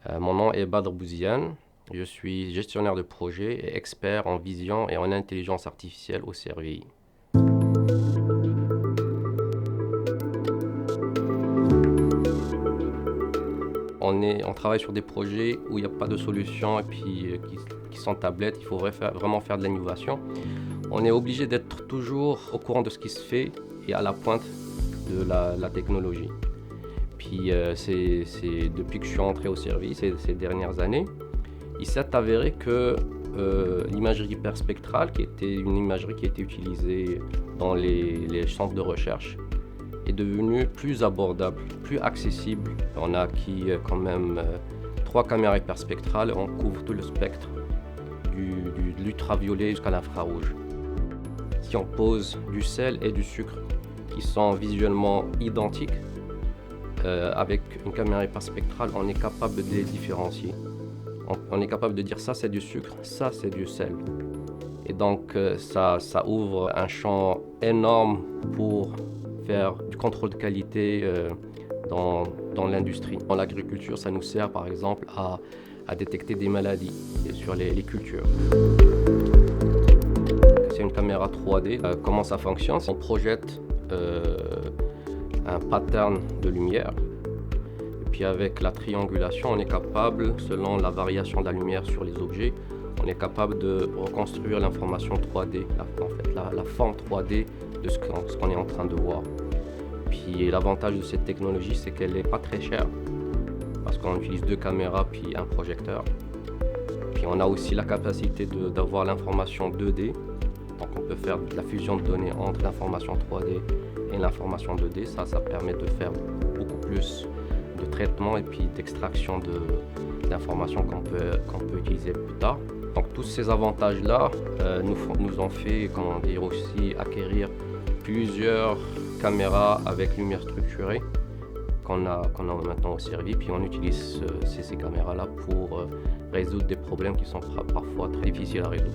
Mon nom est Badr Bouziane. Je suis gestionnaire de projet et expert en vision et en intelligence artificielle au CRVI. On travaille sur des projets où il n'y a pas de solution et puis qui sont tablettes. Il faut vraiment faire de l'innovation. On est obligé d'être toujours au courant de ce qui se fait et à la pointe de la technologie. Puis c'est depuis que je suis entré au service ces dernières années, il s'est avéré que l'imagerie hyperspectrale, qui était une imagerie qui était utilisée dans les centres de recherche, est devenue plus abordable, plus accessible. On a acquis quand même 3 caméras hyperspectrales, on couvre tout le spectre de l'ultraviolet jusqu'à l'infrarouge. Si on pose du sel et du sucre qui sont visuellement identiques, avec une caméra hyperspectrale, on est capable de les différencier. On est capable de dire ça c'est du sucre, ça c'est du sel. Et donc ça ouvre un champ énorme pour faire du contrôle de qualité dans l'industrie. Dans l'agriculture, ça nous sert par exemple à détecter des maladies sur les cultures. C'est une caméra 3D. Comment ça fonctionne? On projette un pattern de lumière. Et puis avec la triangulation, on est capable, selon la variation de la lumière sur les objets, on est capable de reconstruire l'information 3D, la forme 3D de ce qu'on est en train de voir. Puis l'avantage de cette technologie, c'est qu'elle n'est pas très chère, parce qu'on utilise 2 caméras puis un projecteur. Puis on a aussi la capacité d'avoir l'information 2D, donc on peut faire de la fusion de données entre l'information 3D et l'information 2D. Ça permet de faire beaucoup plus de traitement et puis d'extraction d'informations qu'on peut utiliser plus tard. Donc tous ces avantages-là nous ont fait aussi acquérir plusieurs caméras avec lumière structurée qu'on a maintenant au service. Puis on utilise ces caméras-là pour résoudre des problèmes qui sont parfois très difficiles à résoudre.